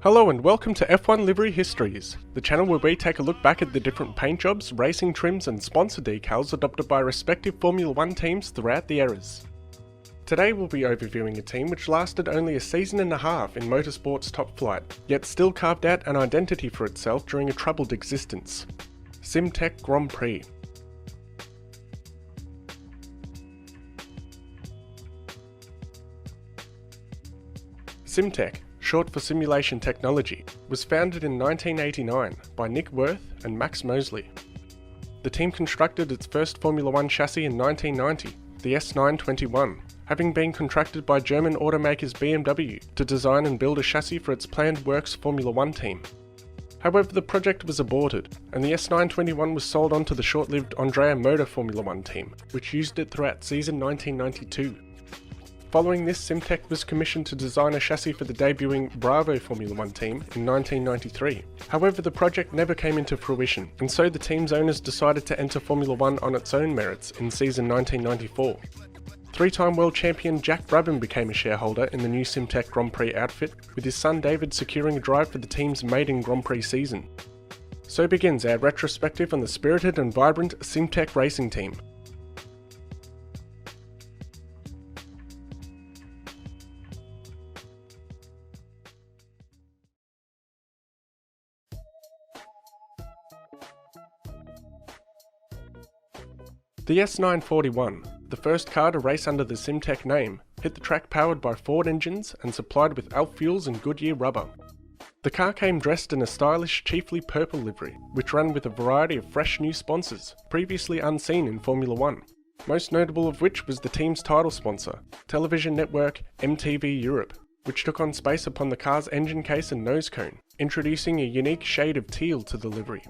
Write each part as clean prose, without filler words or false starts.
Hello and welcome to F1 Livery Histories, the channel where we take a look back at the different paint jobs, racing trims and sponsor decals adopted by respective Formula 1 teams throughout the eras. Today we'll be overviewing a team which lasted only a season and a half in motorsport's top flight, yet still carved out an identity for itself during a troubled existence. Simtek Grand Prix. Simtek, short for Simulation Technology, was founded in 1989 by Nick Worth and Max Mosley. The team constructed its first Formula 1 chassis in 1990, the S921, having been contracted by German automakers BMW to design and build a chassis for its planned Works Formula 1 team. However, the project was aborted, and the S921 was sold on to the short-lived Andrea Motor Formula 1 team, which used it throughout season 1992. Following this, Simtek was commissioned to design a chassis for the debuting Bravo Formula 1 team in 1993. However, the project never came into fruition, and so the team's owners decided to enter Formula 1 on its own merits in season 1994. Three-time world champion Jack Brabham became a shareholder in the new Simtek Grand Prix outfit, with his son David securing a drive for the team's maiden Grand Prix season. So begins our retrospective on the spirited and vibrant Simtek racing team. The S941, the first car to race under the Simtek name, hit the track powered by Ford engines and supplied with Alf fuels and Goodyear rubber. The car came dressed in a stylish, chiefly purple livery, which ran with a variety of fresh new sponsors, previously unseen in Formula 1, most notable of which was the team's title sponsor, television network MTV Europe, which took on space upon the car's engine case and nose cone, introducing a unique shade of teal to the livery.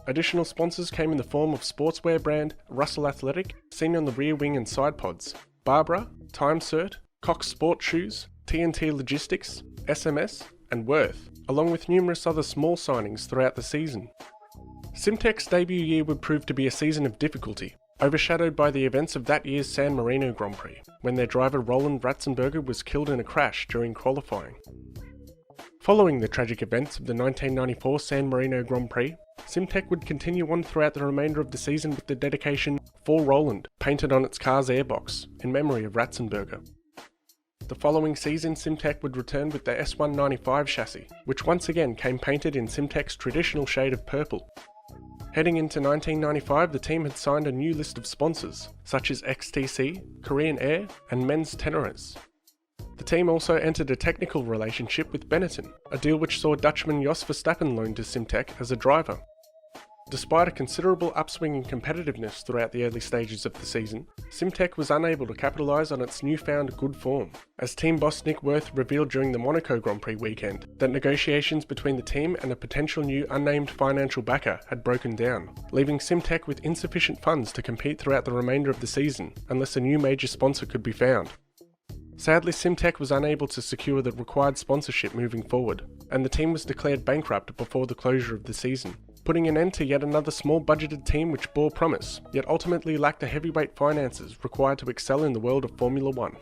Additional sponsors came in the form of sportswear brand Russell Athletic, seen on the rear wing and side pods, Barbara, TimeCert, Cox Sport Shoes, TNT Logistics, SMS, and Worth, along with numerous other small signings throughout the season. Simtek's debut year would prove to be a season of difficulty, overshadowed by the events of that year's San Marino Grand Prix, when their driver Roland Ratzenberger was killed in a crash during qualifying. Following the tragic events of the 1994 San Marino Grand Prix, Simtek would continue on throughout the remainder of the season with the dedication "For Roland" painted on its car's airbox, in memory of Ratzenberger. The following season, Simtek would return with the S195 chassis, which once again came painted in Simtek's traditional shade of purple. Heading into 1995, the team had signed a new list of sponsors, such as XTC, Korean Air, and Men's Tenores. The team also entered a technical relationship with Benetton, a deal which saw Dutchman Jos Verstappen loaned to Simtek as a driver. Despite a considerable upswing in competitiveness throughout the early stages of the season, Simtek was unable to capitalise on its newfound good form, as team boss Nick Worth revealed during the Monaco Grand Prix weekend that negotiations between the team and a potential new unnamed financial backer had broken down, leaving Simtek with insufficient funds to compete throughout the remainder of the season unless a new major sponsor could be found. Sadly, Simtek was unable to secure the required sponsorship moving forward, and the team was declared bankrupt before the closure of the season, putting an end to yet another small budgeted team which bore promise, yet ultimately lacked the heavyweight finances required to excel in the world of Formula 1.